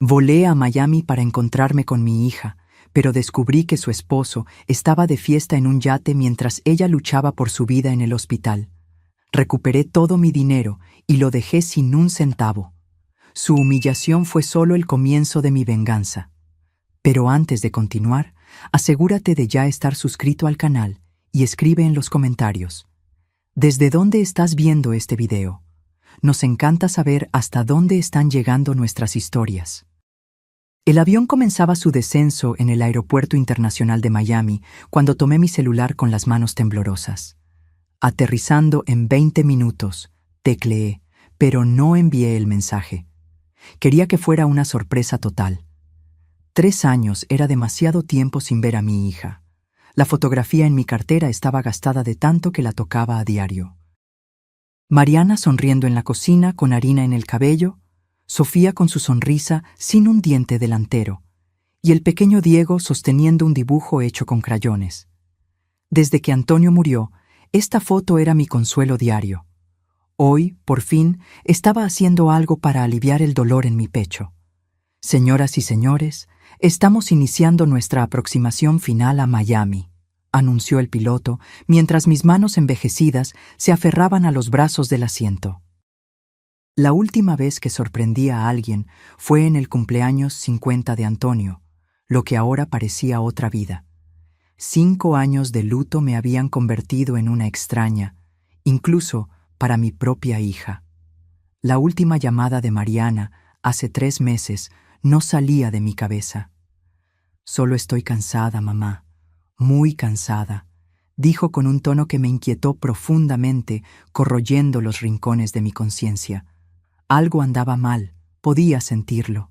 Volé a Miami para encontrarme con mi hija, pero descubrí que su esposo estaba de fiesta en un yate mientras ella luchaba por su vida en el hospital. Recuperé todo mi dinero y lo dejé sin un centavo. Su humillación fue solo el comienzo de mi venganza. Pero antes de continuar, asegúrate de ya estar suscrito al canal y escribe en los comentarios: ¿desde dónde estás viendo este video? Nos encanta saber hasta dónde están llegando nuestras historias. El avión comenzaba su descenso en el Aeropuerto Internacional de Miami cuando tomé mi celular con las manos temblorosas. Aterrizando en 20 minutos, tecleé, pero no envié el mensaje. Quería que fuera una sorpresa total. 3 años era demasiado tiempo sin ver a mi hija. La fotografía en mi cartera estaba gastada de tanto que la tocaba a diario. Mariana sonriendo en la cocina con harina en el cabello, Sofía con su sonrisa sin un diente delantero, y el pequeño Diego sosteniendo un dibujo hecho con crayones. Desde que Antonio murió, esta foto era mi consuelo diario. Hoy, por fin, estaba haciendo algo para aliviar el dolor en mi pecho. Señoras y señores, estamos iniciando nuestra aproximación final a Miami, anunció el piloto, mientras mis manos envejecidas se aferraban a los brazos del asiento. La última vez que sorprendí a alguien fue en el cumpleaños 50 de Antonio, lo que ahora parecía otra vida. 5 años de luto me habían convertido en una extraña, incluso para mi propia hija. La última llamada de Mariana, hace 3 meses, no salía de mi cabeza. «Solo estoy cansada, mamá, muy cansada», dijo con un tono que me inquietó profundamente, corroyendo los rincones de mi conciencia. Algo andaba mal, podía sentirlo.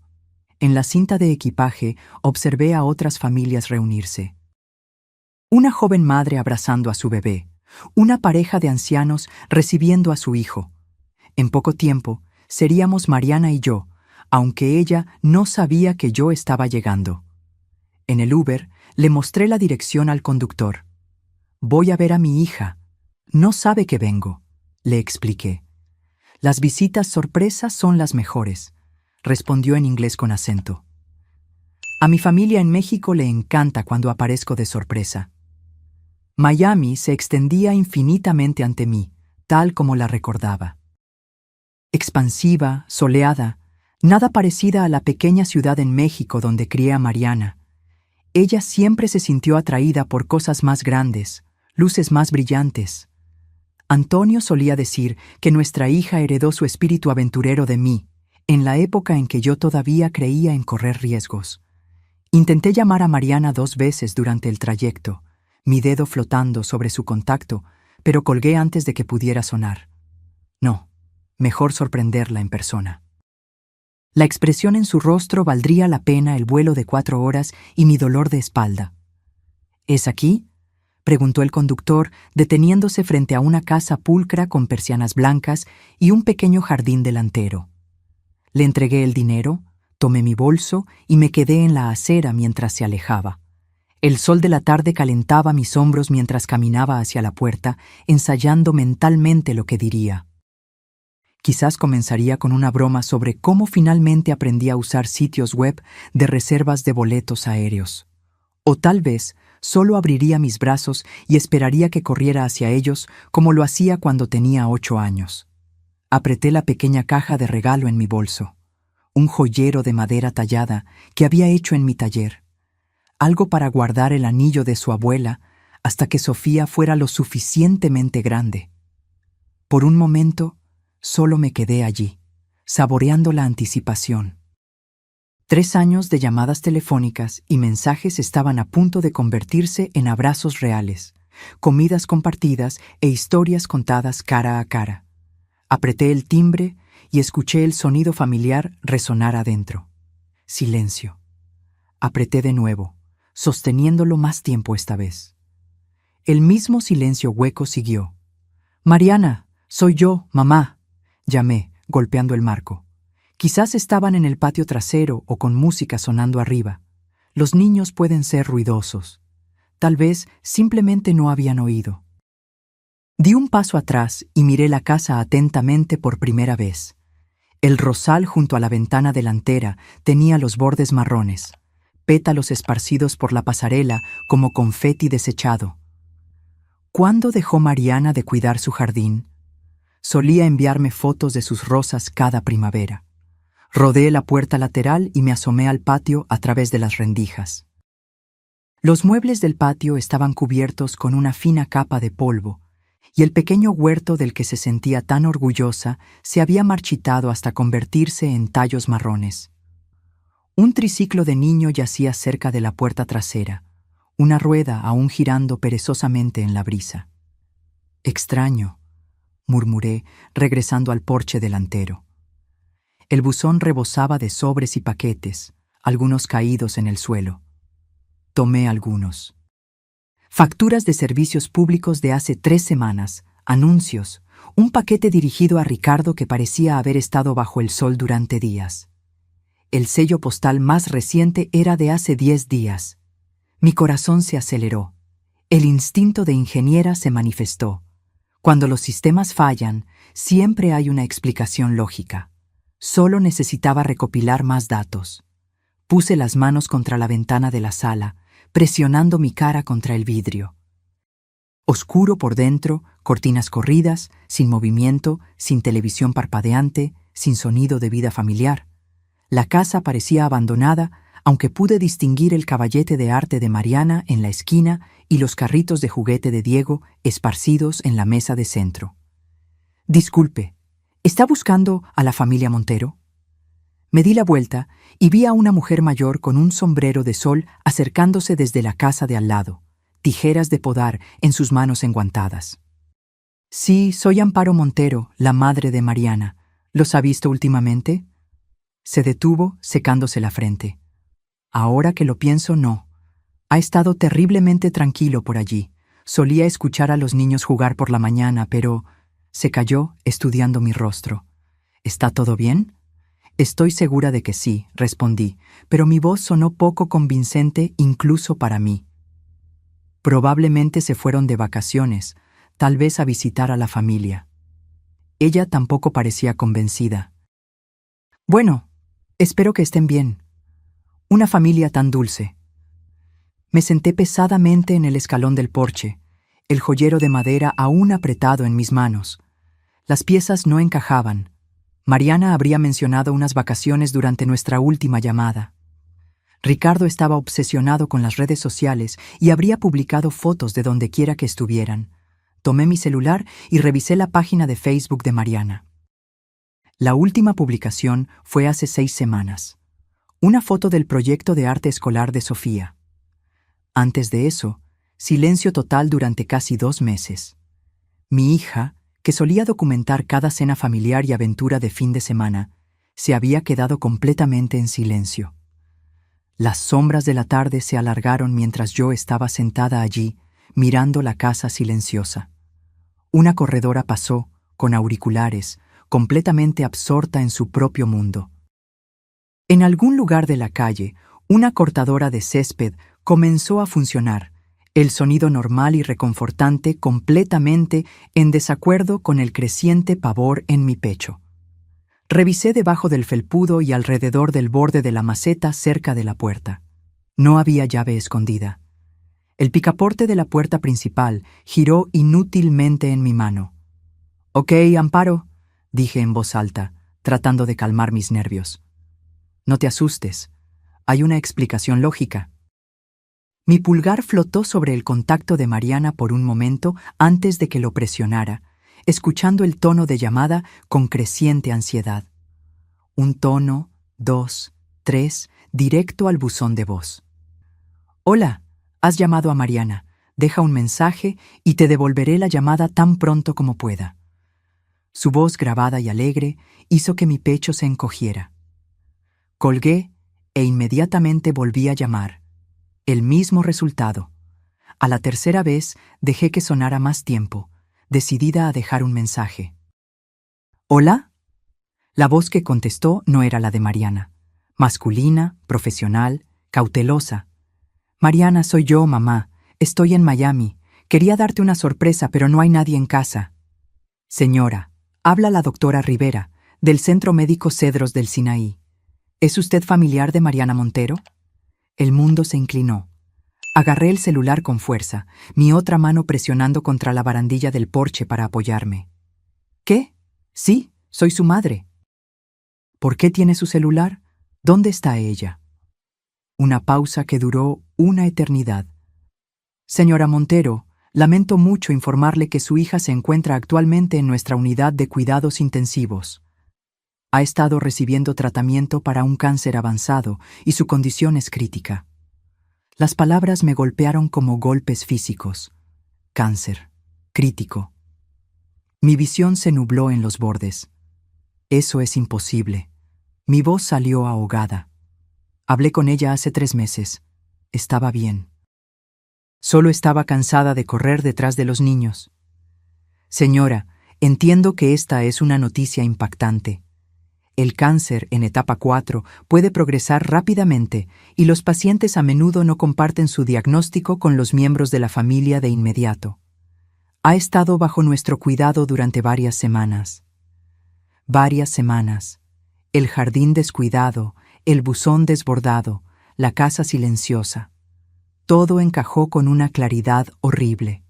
En la cinta de equipaje observé a otras familias reunirse. Una joven madre abrazando a su bebé, una pareja de ancianos recibiendo a su hijo. En poco tiempo, seríamos Mariana y yo, aunque ella no sabía que yo estaba llegando. En el Uber, le mostré la dirección al conductor. «Voy a ver a mi hija. No sabe que vengo», le expliqué. «Las visitas sorpresas son las mejores», respondió en inglés con acento. A mi familia en México le encanta cuando aparezco de sorpresa. Miami se extendía infinitamente ante mí, tal como la recordaba. Expansiva, soleada, nada parecida a la pequeña ciudad en México donde crié a Mariana. Ella siempre se sintió atraída por cosas más grandes, luces más brillantes. Antonio solía decir que nuestra hija heredó su espíritu aventurero de mí, en la época en que yo todavía creía en correr riesgos. Intenté llamar a Mariana 2 veces durante el trayecto, mi dedo flotando sobre su contacto, pero colgué antes de que pudiera sonar. No, mejor sorprenderla en persona. La expresión en su rostro valdría la pena el vuelo de 4 horas y mi dolor de espalda. «¿Es aquí?», preguntó el conductor, deteniéndose frente a una casa pulcra con persianas blancas y un pequeño jardín delantero. Le entregué el dinero, tomé mi bolso y me quedé en la acera mientras se alejaba. El sol de la tarde calentaba mis hombros mientras caminaba hacia la puerta, ensayando mentalmente lo que diría. Quizás comenzaría con una broma sobre cómo finalmente aprendí a usar sitios web de reservas de boletos aéreos. O tal vez solo abriría mis brazos y esperaría que corriera hacia ellos como lo hacía cuando tenía 8 años. Apreté la pequeña caja de regalo en mi bolso, un joyero de madera tallada que había hecho en mi taller, algo para guardar el anillo de su abuela hasta que Sofía fuera lo suficientemente grande. Por un momento, solo me quedé allí, saboreando la anticipación. 3 años de llamadas telefónicas y mensajes estaban a punto de convertirse en abrazos reales, comidas compartidas e historias contadas cara a cara. Apreté el timbre y escuché el sonido familiar resonar adentro. Silencio. Apreté de nuevo, sosteniéndolo más tiempo esta vez. El mismo silencio hueco siguió. «Mariana, soy yo, mamá», llamé, golpeando el marco. Quizás estaban en el patio trasero o con música sonando arriba. Los niños pueden ser ruidosos. Tal vez simplemente no habían oído. Di un paso atrás y miré la casa atentamente por primera vez. El rosal junto a la ventana delantera tenía los bordes marrones, pétalos esparcidos por la pasarela como confeti desechado. ¿Cuándo dejó Mariana de cuidar su jardín? Solía enviarme fotos de sus rosas cada primavera. Rodeé la puerta lateral y me asomé al patio a través de las rendijas. Los muebles del patio estaban cubiertos con una fina capa de polvo, y el pequeño huerto del que se sentía tan orgullosa se había marchitado hasta convertirse en tallos marrones. Un triciclo de niño yacía cerca de la puerta trasera, una rueda aún girando perezosamente en la brisa. «Extraño», murmuré, regresando al porche delantero. El buzón rebosaba de sobres y paquetes, algunos caídos en el suelo. Tomé algunos. Facturas de servicios públicos de hace 3 semanas, anuncios, un paquete dirigido a Ricardo que parecía haber estado bajo el sol durante días. El sello postal más reciente era de hace 10 días. Mi corazón se aceleró. El instinto de ingeniera se manifestó. Cuando los sistemas fallan, siempre hay una explicación lógica. Solo necesitaba recopilar más datos. Puse las manos contra la ventana de la sala, presionando mi cara contra el vidrio. Oscuro por dentro, cortinas corridas, sin movimiento, sin televisión parpadeante, sin sonido de vida familiar. La casa parecía abandonada, aunque pude distinguir el caballete de arte de Mariana en la esquina y los carritos de juguete de Diego esparcidos en la mesa de centro. «Disculpe, ¿está buscando a la familia Montero?» Me di la vuelta y vi a una mujer mayor con un sombrero de sol acercándose desde la casa de al lado, tijeras de podar en sus manos enguantadas. «Sí, soy Amparo Montero, la madre de Mariana. ¿Los ha visto últimamente?» Se detuvo, secándose la frente. «Ahora que lo pienso, no. Ha estado terriblemente tranquilo por allí. Solía escuchar a los niños jugar por la mañana, pero...» Se calló, estudiando mi rostro. «¿Está todo bien?» «Estoy segura de que sí», respondí, pero mi voz sonó poco convincente incluso para mí. Probablemente se fueron de vacaciones, tal vez a visitar a la familia. Ella tampoco parecía convencida. «Bueno, espero que estén bien. Una familia tan dulce». Me senté pesadamente en el escalón del porche, el joyero de madera aún apretado en mis manos. Las piezas no encajaban. Mariana habría mencionado unas vacaciones durante nuestra última llamada. Ricardo estaba obsesionado con las redes sociales y habría publicado fotos de donde quiera que estuvieran. Tomé mi celular y revisé la página de Facebook de Mariana. La última publicación fue hace 6 semanas. Una foto del proyecto de arte escolar de Sofía. Antes de eso, silencio total durante casi 2 meses. Mi hija, que solía documentar cada cena familiar y aventura de fin de semana, se había quedado completamente en silencio. Las sombras de la tarde se alargaron mientras yo estaba sentada allí, mirando la casa silenciosa. Una corredora pasó, con auriculares, completamente absorta en su propio mundo. En algún lugar de la calle, una cortadora de césped comenzó a funcionar, el sonido normal y reconfortante completamente en desacuerdo con el creciente pavor en mi pecho. Revisé debajo del felpudo y alrededor del borde de la maceta cerca de la puerta. No había llave escondida. El picaporte de la puerta principal giró inútilmente en mi mano. «Ok, Amparo», dije en voz alta, tratando de calmar mis nervios. «No te asustes. Hay una explicación lógica». Mi pulgar flotó sobre el contacto de Mariana por un momento antes de que lo presionara, escuchando el tono de llamada con creciente ansiedad. Un tono, 2, 3, directo al buzón de voz. «Hola, has llamado a Mariana. Deja un mensaje y te devolveré la llamada tan pronto como pueda». Su voz grabada y alegre hizo que mi pecho se encogiera. Colgué e inmediatamente volví a llamar. El mismo resultado. A la tercera vez dejé que sonara más tiempo, decidida a dejar un mensaje. «¿Hola?» La voz que contestó no era la de Mariana. Masculina, profesional, cautelosa. «Mariana, soy yo, mamá. Estoy en Miami. Quería darte una sorpresa, pero no hay nadie en casa». «Señora, habla la doctora Rivera. Del Centro Médico Cedros del Sinaí. ¿Es usted familiar de Mariana Montero? El mundo se inclinó. Agarré el celular con fuerza, mi otra mano presionando contra la barandilla del porche para apoyarme. ¿Qué? Sí, soy su madre. ¿Por qué tiene su celular? ¿Dónde está ella? Una pausa que duró una eternidad. Señora Montero, lamento mucho informarle que su hija se encuentra actualmente en nuestra unidad de cuidados intensivos. Ha estado recibiendo tratamiento para un cáncer avanzado y su condición es crítica. Las palabras me golpearon como golpes físicos. Cáncer. Crítico. Mi visión se nubló en los bordes. Eso es imposible. Mi voz salió ahogada. Hablé con ella hace 3 meses. Estaba bien. Solo estaba cansada de correr detrás de los niños. Señora, entiendo que esta es una noticia impactante. El cáncer en etapa 4 puede progresar rápidamente y los pacientes a menudo no comparten su diagnóstico con los miembros de la familia de inmediato. Ha estado bajo nuestro cuidado durante varias semanas. Varias semanas. El jardín descuidado, el buzón desbordado, la casa silenciosa. Todo encajó con una claridad horrible.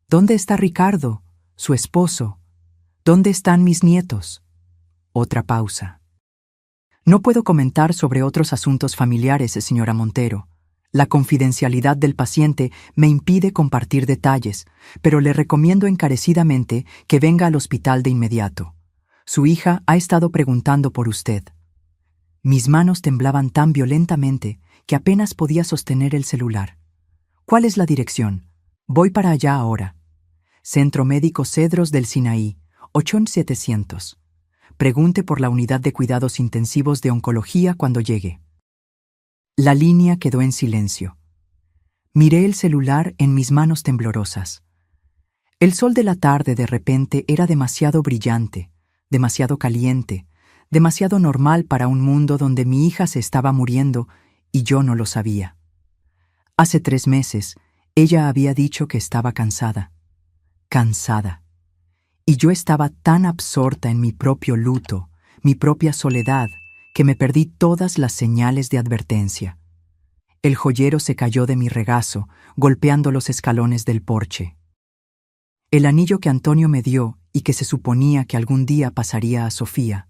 ¿Dónde está Ricardo, su esposo? ¿Dónde están mis nietos? Otra pausa. No puedo comentar sobre otros asuntos familiares, señora Montero. La confidencialidad del paciente me impide compartir detalles, pero le recomiendo encarecidamente que venga al hospital de inmediato. Su hija ha estado preguntando por usted. Mis manos temblaban tan violentamente que apenas podía sostener el celular. ¿Cuál es la dirección? Voy para allá ahora. Centro Médico Cedros del Sinaí, 8700. Pregunte por la unidad de cuidados intensivos de oncología cuando llegue. La línea quedó en silencio. Miré el celular en mis manos temblorosas. El sol de la tarde de repente era demasiado brillante, demasiado caliente, demasiado normal para un mundo donde mi hija se estaba muriendo y yo no lo sabía. Hace 3 meses, ella había dicho que estaba cansada. Cansada. Y yo estaba tan absorta en mi propio luto, mi propia soledad, que me perdí todas las señales de advertencia. El joyero se cayó de mi regazo, golpeando los escalones del porche. El anillo que Antonio me dio y que se suponía que algún día pasaría a Sofía.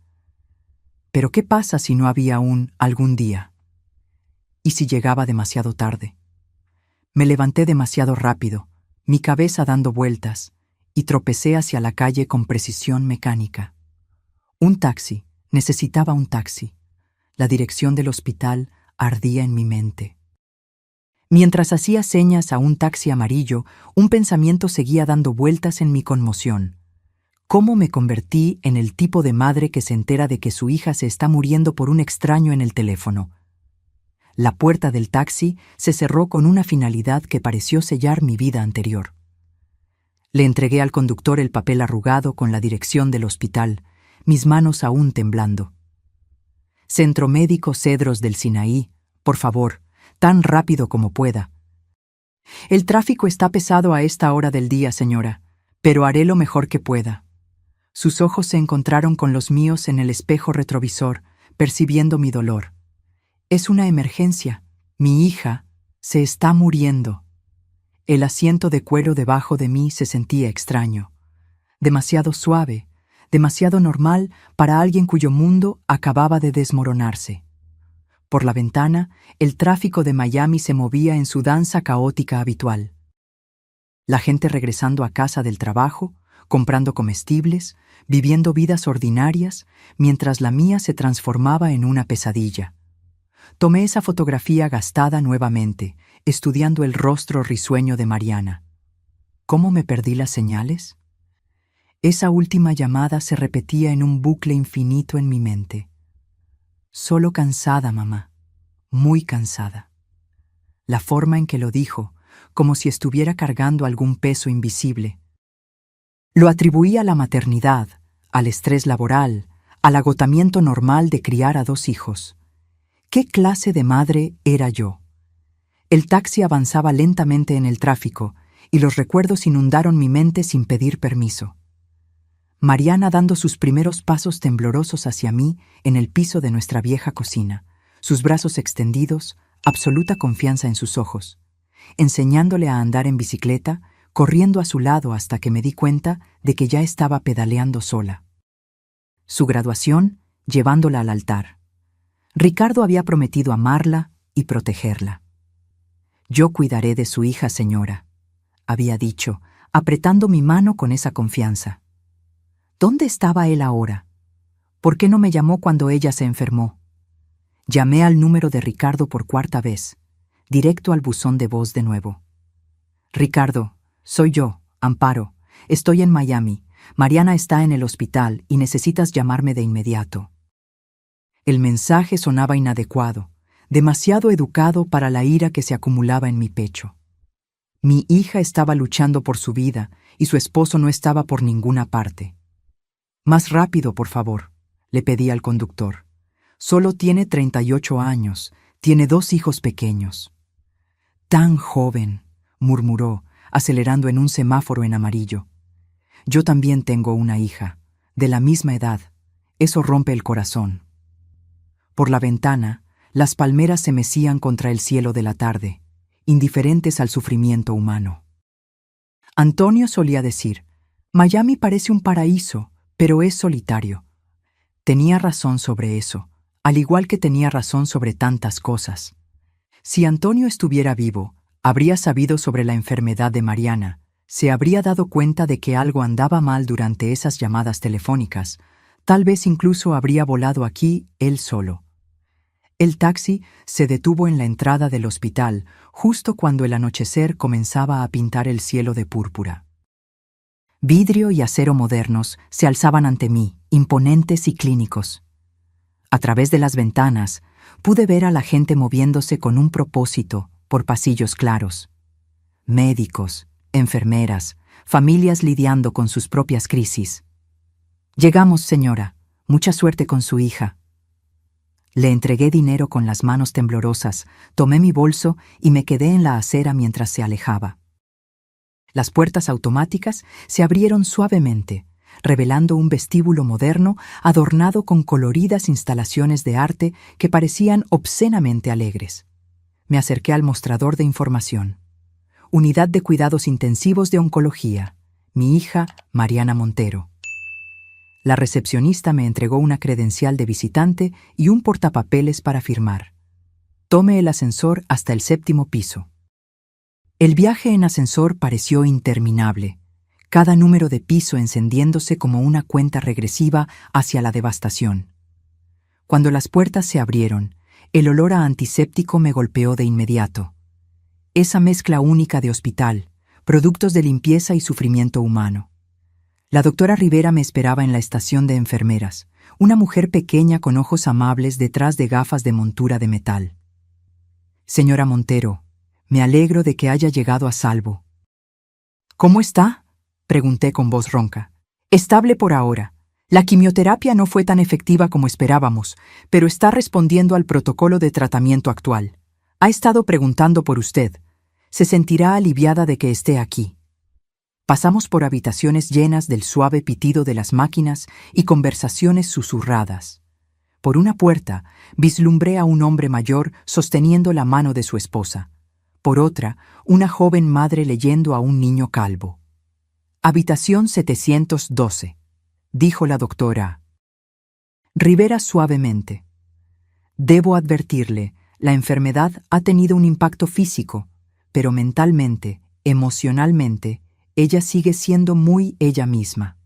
Pero ¿qué pasa si no había un algún día? ¿Y si llegaba demasiado tarde? Me levanté demasiado rápido, mi cabeza dando vueltas, y tropecé hacia la calle con precisión mecánica. Un taxi, necesitaba un taxi. La dirección del hospital ardía en mi mente. Mientras hacía señas a un taxi amarillo, un pensamiento seguía dando vueltas en mi conmoción. ¿Cómo me convertí en el tipo de madre que se entera de que su hija se está muriendo por un extraño en el teléfono? La puerta del taxi se cerró con una finalidad que pareció sellar mi vida anterior. Le entregué al conductor el papel arrugado con la dirección del hospital, mis manos aún temblando. Centro Médico Cedros del Sinaí, por favor, tan rápido como pueda. El tráfico está pesado a esta hora del día, señora, pero haré lo mejor que pueda. Sus ojos se encontraron con los míos en el espejo retrovisor, percibiendo mi dolor. Es una emergencia. Mi hija se está muriendo. El asiento de cuero debajo de mí se sentía extraño, demasiado suave, demasiado normal para alguien cuyo mundo acababa de desmoronarse. Por la ventana, el tráfico de Miami se movía en su danza caótica habitual. La gente regresando a casa del trabajo, comprando comestibles, viviendo vidas ordinarias, mientras la mía se transformaba en una pesadilla. Tomé esa fotografía gastada nuevamente, estudiando el rostro risueño de Mariana. ¿Cómo me perdí las señales? Esa última llamada se repetía en un bucle infinito en mi mente. Solo cansada, mamá, muy cansada. La forma en que lo dijo, como si estuviera cargando algún peso invisible. Lo atribuía a la maternidad, al estrés laboral, al agotamiento normal de criar a 2 hijos. ¿Qué clase de madre era yo? El taxi avanzaba lentamente en el tráfico y los recuerdos inundaron mi mente sin pedir permiso. Mariana dando sus primeros pasos temblorosos hacia mí en el piso de nuestra vieja cocina, sus brazos extendidos, absoluta confianza en sus ojos, enseñándole a andar en bicicleta, corriendo a su lado hasta que me di cuenta de que ya estaba pedaleando sola. Su graduación, llevándola al altar. Ricardo había prometido amarla y protegerla. «Yo cuidaré de su hija, señora», había dicho, apretando mi mano con esa confianza. ¿Dónde estaba él ahora? ¿Por qué no me llamó cuando ella se enfermó? Llamé al número de Ricardo por cuarta vez, directo al buzón de voz de nuevo. «Ricardo, soy yo, Amparo. Estoy en Miami. Mariana está en el hospital y necesitas llamarme de inmediato». El mensaje sonaba inadecuado, demasiado educado para la ira que se acumulaba en mi pecho. Mi hija estaba luchando por su vida y su esposo no estaba por ninguna parte. «Más rápido, por favor», le pedí al conductor. «Solo tiene 38 años, tiene 2 hijos pequeños». «Tan joven», murmuró, acelerando en un semáforo en amarillo. «Yo también tengo una hija, de la misma edad. Eso rompe el corazón». Por la ventana, las palmeras se mecían contra el cielo de la tarde, indiferentes al sufrimiento humano. Antonio solía decir, «Miami parece un paraíso, pero es solitario». Tenía razón sobre eso, al igual que tenía razón sobre tantas cosas. Si Antonio estuviera vivo, habría sabido sobre la enfermedad de Mariana, se habría dado cuenta de que algo andaba mal durante esas llamadas telefónicas, tal vez incluso habría volado aquí él solo. El taxi se detuvo en la entrada del hospital, justo cuando el anochecer comenzaba a pintar el cielo de púrpura. Vidrio y acero modernos se alzaban ante mí, imponentes y clínicos. A través de las ventanas, pude ver a la gente moviéndose con un propósito por pasillos claros. Médicos, enfermeras, familias lidiando con sus propias crisis. «Llegamos, señora. Mucha suerte con su hija». Le entregué dinero con las manos temblorosas, tomé mi bolso y me quedé en la acera mientras se alejaba. Las puertas automáticas se abrieron suavemente, revelando un vestíbulo moderno adornado con coloridas instalaciones de arte que parecían obscenamente alegres. Me acerqué al mostrador de información. Unidad de Cuidados Intensivos de Oncología. Mi hija, Mariana Montero. La recepcionista me entregó una credencial de visitante y un portapapeles para firmar. Tomé el ascensor hasta el 7º piso. El viaje en ascensor pareció interminable, cada número de piso encendiéndose como una cuenta regresiva hacia la devastación. Cuando las puertas se abrieron, el olor a antiséptico me golpeó de inmediato. Esa mezcla única de hospital, productos de limpieza y sufrimiento humano. La doctora Rivera me esperaba en la estación de enfermeras, una mujer pequeña con ojos amables detrás de gafas de montura de metal. «Señora Montero, me alegro de que haya llegado a salvo». «¿Cómo está?», pregunté con voz ronca. «Estable por ahora. La quimioterapia no fue tan efectiva como esperábamos, pero está respondiendo al protocolo de tratamiento actual. Ha estado preguntando por usted. Se sentirá aliviada de que esté aquí». Pasamos por habitaciones llenas del suave pitido de las máquinas y conversaciones susurradas. Por una puerta, vislumbré a un hombre mayor sosteniendo la mano de su esposa. Por otra, una joven madre leyendo a un niño calvo. «Habitación 712», dijo la doctora Rivera suavemente. «Debo advertirle, la enfermedad ha tenido un impacto físico, pero mentalmente, emocionalmente, ella sigue siendo muy ella misma.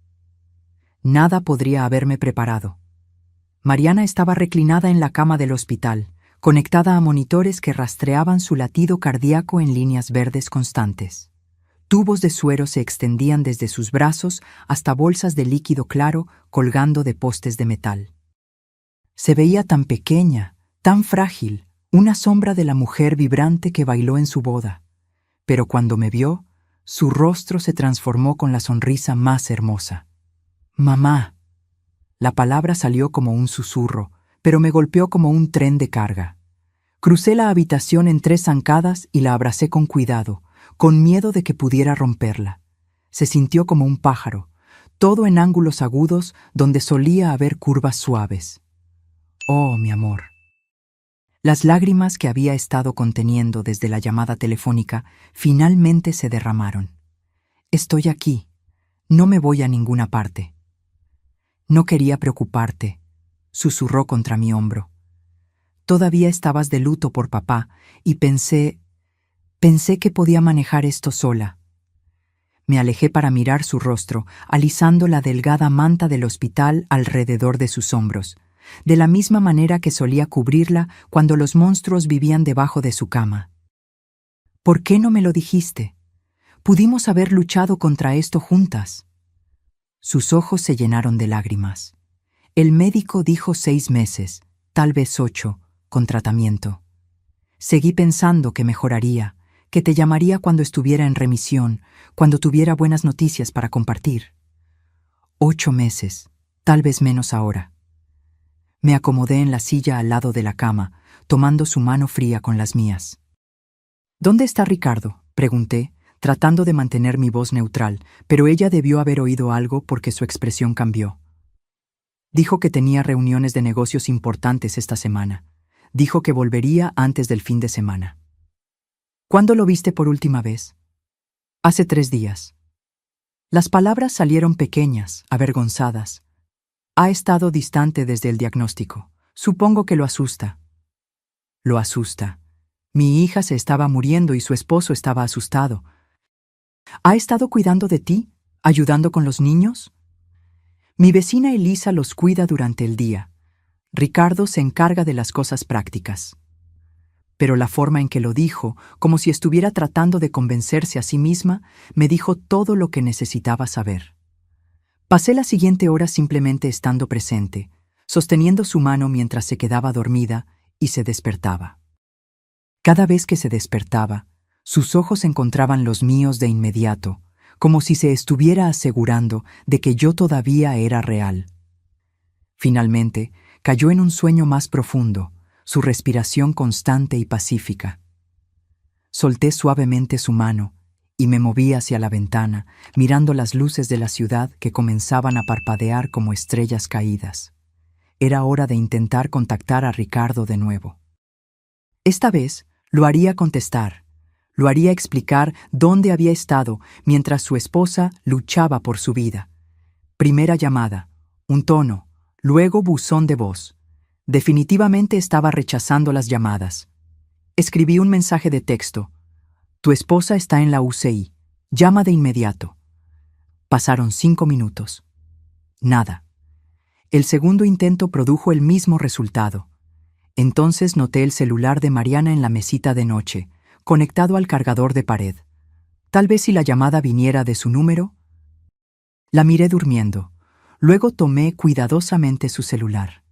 Nada podría haberme preparado». Mariana estaba reclinada en la cama del hospital, conectada a monitores que rastreaban su latido cardíaco en líneas verdes constantes. Tubos de suero se extendían desde sus brazos hasta bolsas de líquido claro colgando de postes de metal. Se veía tan pequeña, tan frágil, una sombra de la mujer vibrante que bailó en su boda. Pero cuando me vio, su rostro se transformó con la sonrisa más hermosa. «Mamá». La palabra salió como un susurro, pero me golpeó como un tren de carga. Crucé la habitación en 3 zancadas y la abracé con cuidado, con miedo de que pudiera romperla. Se sintió como un pájaro, todo en ángulos agudos donde solía haber curvas suaves. Oh, mi amor. Las lágrimas que había estado conteniendo desde la llamada telefónica finalmente se derramaron. Estoy aquí. No me voy a ninguna parte. No quería preocuparte, susurró contra mi hombro. Todavía estabas de luto por papá y pensé que podía manejar esto sola. Me alejé para mirar su rostro, alisando la delgada manta del hospital alrededor de sus hombros, de la misma manera que solía cubrirla cuando los monstruos vivían debajo de su cama. ¿Por qué no me lo dijiste? Pudimos haber luchado contra esto juntas. Sus ojos se llenaron de lágrimas. El médico dijo 6 meses, tal vez 8, con tratamiento. Seguí pensando que mejoraría, que te llamaría cuando estuviera en remisión, cuando tuviera buenas noticias para compartir. 8 meses, tal vez menos ahora. Me acomodé en la silla al lado de la cama, tomando su mano fría con las mías. ¿Dónde está Ricardo?, pregunté, tratando de mantener mi voz neutral, pero ella debió haber oído algo porque su expresión cambió. Dijo que tenía reuniones de negocios importantes esta semana. Dijo que volvería antes del fin de semana. ¿Cuándo lo viste por última vez? Hace 3 días. Las palabras salieron pequeñas, avergonzadas. Ha estado distante desde el diagnóstico. Supongo que lo asusta. Lo asusta. Mi hija se estaba muriendo y su esposo estaba asustado. ¿Ha estado cuidando de ti? ¿Ayudando con los niños? Mi vecina Elisa los cuida durante el día. Ricardo se encarga de las cosas prácticas. Pero la forma en que lo dijo, como si estuviera tratando de convencerse a sí misma, me dijo todo lo que necesitaba saber. Pasé la siguiente hora simplemente estando presente, sosteniendo su mano mientras se quedaba dormida y se despertaba. Cada vez que se despertaba, sus ojos encontraban los míos de inmediato, como si se estuviera asegurando de que yo todavía era real. Finalmente, cayó en un sueño más profundo, su respiración constante y pacífica. Solté suavemente su mano y me moví hacia la ventana, mirando las luces de la ciudad que comenzaban a parpadear como estrellas caídas. Era hora de intentar contactar a Ricardo de nuevo. Esta vez lo haría contestar, lo haría explicar dónde había estado mientras su esposa luchaba por su vida. Primera llamada, un tono, luego buzón de voz. Definitivamente estaba rechazando las llamadas. Escribí un mensaje de texto. Tu esposa está en la UCI. Llama de inmediato. Pasaron 5 minutos. Nada. El segundo intento produjo el mismo resultado. Entonces noté el celular de Mariana en la mesita de noche, conectado al cargador de pared. Tal vez si la llamada viniera de su número. La miré durmiendo. Luego tomé cuidadosamente su celular.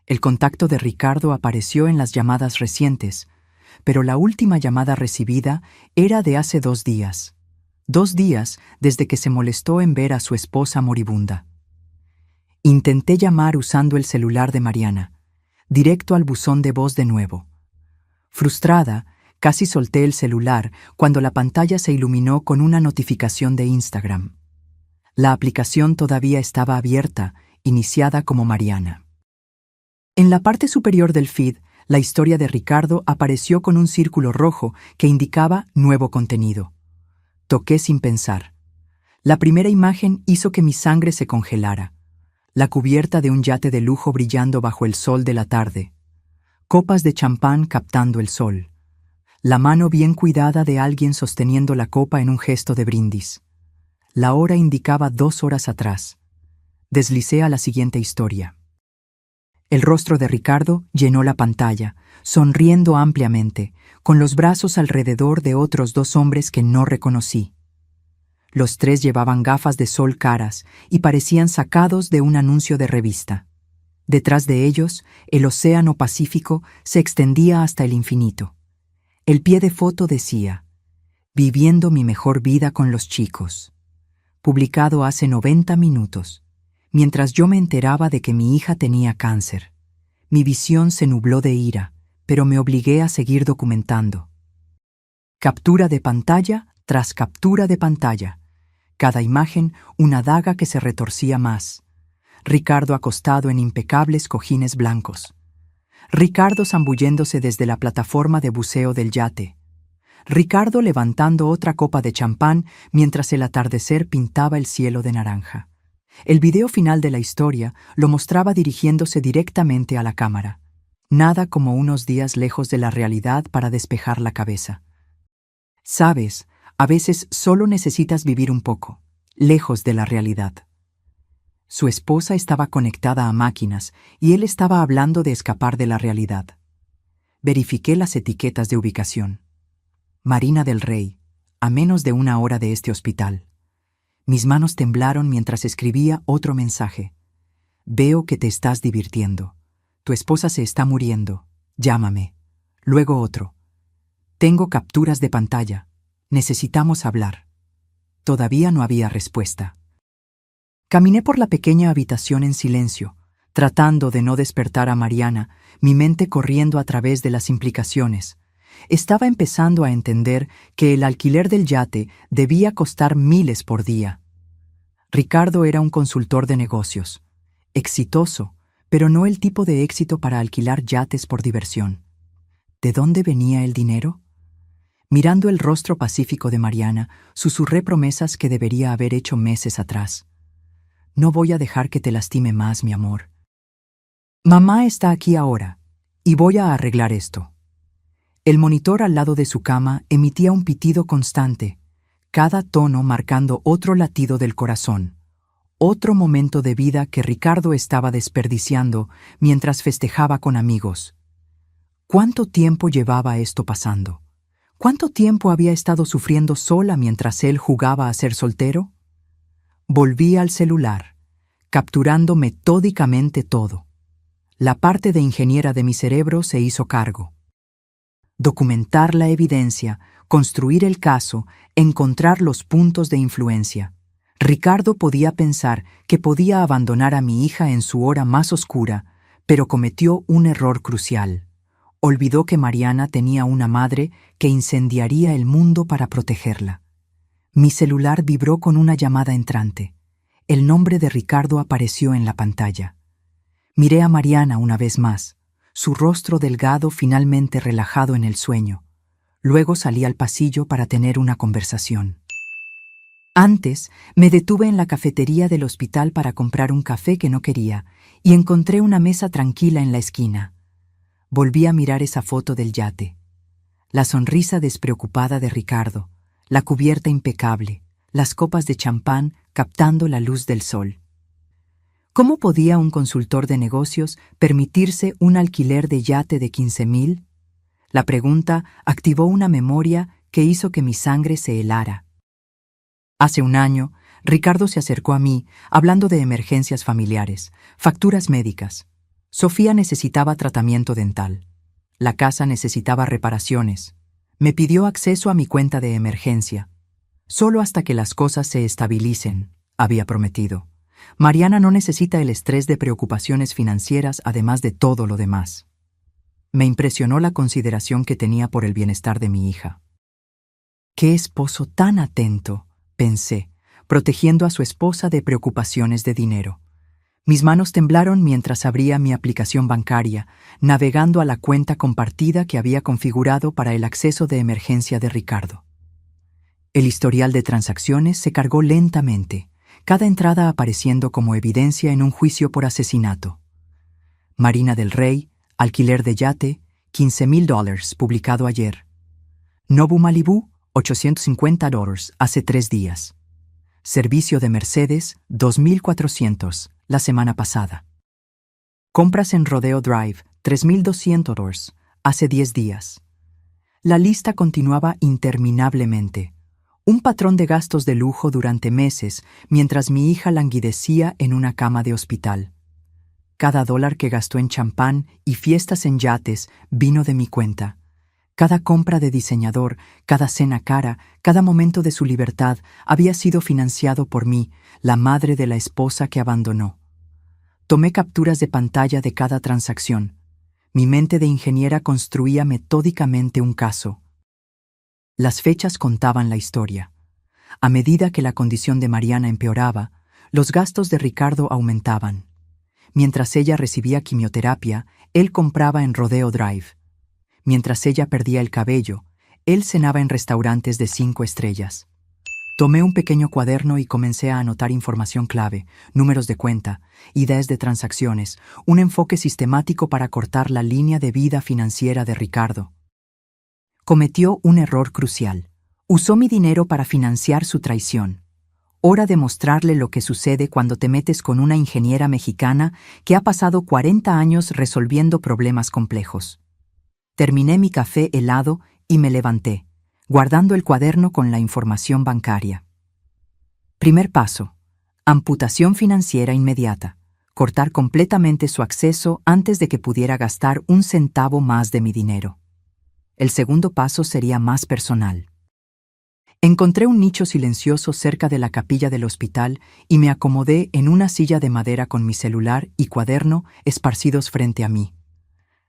El contacto de Ricardo apareció en las llamadas recientes, pero la última llamada recibida era de hace 2 días. 2 días desde que se molestó en ver a su esposa moribunda. Intenté llamar usando el celular de Mariana, directo al buzón de voz de nuevo. Frustrada, casi solté el celular cuando la pantalla se iluminó con una notificación de Instagram. La aplicación todavía estaba abierta, iniciada como Mariana. En la parte superior del feed, la historia de Ricardo apareció con un círculo rojo que indicaba nuevo contenido. Toqué sin pensar. La primera imagen hizo que mi sangre se congelara. La cubierta de un yate de lujo brillando bajo el sol de la tarde. Copas de champán captando el sol. La mano bien cuidada de alguien sosteniendo la copa en un gesto de brindis. La hora indicaba 2 horas atrás. Deslicé a la siguiente historia. El rostro de Ricardo llenó la pantalla, sonriendo ampliamente, con los brazos alrededor de otros 2 hombres que no reconocí. Los 3 llevaban gafas de sol caras y parecían sacados de un anuncio de revista. Detrás de ellos, el océano Pacífico se extendía hasta el infinito. El pie de foto decía, «Viviendo mi mejor vida con los chicos», publicado hace 90 minutos. Mientras yo me enteraba de que mi hija tenía cáncer. Mi visión se nubló de ira, pero me obligué a seguir documentando. Captura de pantalla tras captura de pantalla. Cada imagen, una daga que se retorcía más. Ricardo acostado en impecables cojines blancos. Ricardo zambulléndose desde la plataforma de buceo del yate. Ricardo levantando otra copa de champán mientras el atardecer pintaba el cielo de naranja. El video final de la historia lo mostraba dirigiéndose directamente a la cámara. Nada como unos días lejos de la realidad para despejar la cabeza. Sabes, a veces solo necesitas vivir un poco, lejos de la realidad. Su esposa estaba conectada a máquinas y él estaba hablando de escapar de la realidad. Verifiqué las etiquetas de ubicación. Marina del Rey, a menos de 1 hora de este hospital. Mis manos temblaron mientras escribía otro mensaje. Veo que te estás divirtiendo. Tu esposa se está muriendo. Llámame. Luego otro. Tengo capturas de pantalla. Necesitamos hablar. Todavía no había respuesta. Caminé por la pequeña habitación en silencio, tratando de no despertar a Mariana, mi mente corriendo a través de las implicaciones. Estaba empezando a entender que el alquiler del yate debía costar miles por día. Ricardo era un consultor de negocios, exitoso, pero no el tipo de éxito para alquilar yates por diversión. ¿De dónde venía el dinero? Mirando el rostro pacífico de Mariana, susurré promesas que debería haber hecho meses atrás. No voy a dejar que te lastime más, mi amor. Mamá está aquí ahora, y voy a arreglar esto. El monitor al lado de su cama emitía un pitido constante, cada tono marcando otro latido del corazón, otro momento de vida que Ricardo estaba desperdiciando mientras festejaba con amigos. ¿Cuánto tiempo llevaba esto pasando? ¿Cuánto tiempo había estado sufriendo sola mientras él jugaba a ser soltero? Volví al celular, capturando metódicamente todo. La parte de ingeniera de mi cerebro se hizo cargo. Documentar la evidencia, construir el caso, encontrar los puntos de influencia. Ricardo podía pensar que podía abandonar a mi hija en su hora más oscura, pero cometió un error crucial. Olvidó que Mariana tenía una madre que incendiaría el mundo para protegerla. Mi celular vibró con una llamada entrante. El nombre de Ricardo apareció en la pantalla. Miré a Mariana una vez más, su rostro delgado finalmente relajado en el sueño. Luego salí al pasillo para tener una conversación. Antes, me detuve en la cafetería del hospital para comprar un café que no quería y encontré una mesa tranquila en la esquina. Volví a mirar esa foto del yate. La sonrisa despreocupada de Ricardo, la cubierta impecable, las copas de champán captando la luz del sol. ¿Cómo podía un consultor de negocios permitirse un alquiler de yate de 15,000? La pregunta activó una memoria que hizo que mi sangre se helara. Hace 1 año, Ricardo se acercó a mí hablando de emergencias familiares, facturas médicas. Sofía necesitaba tratamiento dental. La casa necesitaba reparaciones. Me pidió acceso a mi cuenta de emergencia. Solo hasta que las cosas se estabilicen, había prometido. Mariana no necesita el estrés de preocupaciones financieras además de todo lo demás. Me impresionó la consideración que tenía por el bienestar de mi hija. ¡Qué esposo tan atento!, pensé, protegiendo a su esposa de preocupaciones de dinero. Mis manos temblaron mientras abría mi aplicación bancaria, navegando a la cuenta compartida que había configurado para el acceso de emergencia de Ricardo. El historial de transacciones se cargó lentamente, cada entrada apareciendo como evidencia en un juicio por asesinato. Marina del Rey, alquiler de yate, $15,000, publicado ayer. Nobu Malibu, $850, hace 3 días. Servicio de Mercedes, $2,400, la semana pasada. Compras en Rodeo Drive, $3,200, hace 10 días. La lista continuaba interminablemente. Un patrón de gastos de lujo durante meses mientras mi hija languidecía en una cama de hospital. Cada dólar que gastó en champán y fiestas en yates vino de mi cuenta. Cada compra de diseñador, cada cena cara, cada momento de su libertad había sido financiado por mí, la madre de la esposa que abandonó. Tomé capturas de pantalla de cada transacción. Mi mente de ingeniera construía metódicamente un caso. Las fechas contaban la historia. A medida que la condición de Mariana empeoraba, los gastos de Ricardo aumentaban. Mientras ella recibía quimioterapia, él compraba en Rodeo Drive. Mientras ella perdía el cabello, él cenaba en restaurantes de 5 estrellas. Tomé un pequeño cuaderno y comencé a anotar información clave, números de cuenta, ideas de transacciones, un enfoque sistemático para cortar la línea de vida financiera de Ricardo. Cometió un error crucial. Usó mi dinero para financiar su traición. Hora de mostrarle lo que sucede cuando te metes con una ingeniera mexicana que ha pasado 40 años resolviendo problemas complejos. Terminé mi café helado y me levanté, guardando el cuaderno con la información bancaria. Primer paso: amputación financiera inmediata. Cortar completamente su acceso antes de que pudiera gastar un centavo más de mi dinero. El segundo paso sería más personal. Encontré un nicho silencioso cerca de la capilla del hospital y me acomodé en una silla de madera con mi celular y cuaderno esparcidos frente a mí.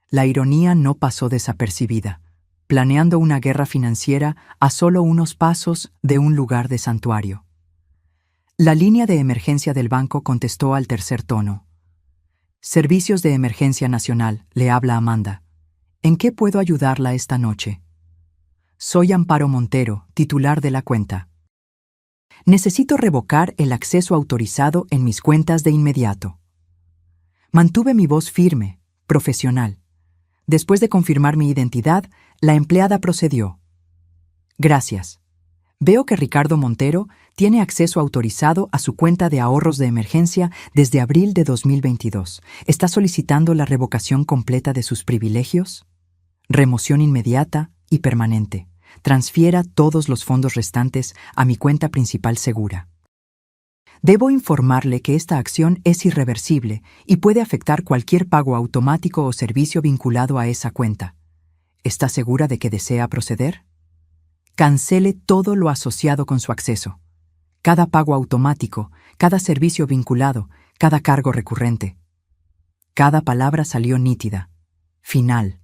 La ironía no pasó desapercibida, planeando una guerra financiera a solo unos pasos de un lugar de santuario. La línea de emergencia del banco contestó al tercer tono. Servicios de Emergencia Nacional, le habla Amanda. ¿En qué puedo ayudarla esta noche? Soy Amparo Montero, titular de la cuenta. Necesito revocar el acceso autorizado en mis cuentas de inmediato. Mantuve mi voz firme, profesional. Después de confirmar mi identidad, la empleada procedió. Gracias. Veo que Ricardo Montero tiene acceso autorizado a su cuenta de ahorros de emergencia desde abril de 2022. ¿Está solicitando la revocación completa de sus privilegios? Remoción inmediata y permanente. Transfiera todos los fondos restantes a mi cuenta principal segura. Debo informarle que esta acción es irreversible y puede afectar cualquier pago automático o servicio vinculado a esa cuenta. ¿Está segura de que desea proceder? Cancele todo lo asociado con su acceso. Cada pago automático, cada servicio vinculado, cada cargo recurrente. Cada palabra salió nítida. Final.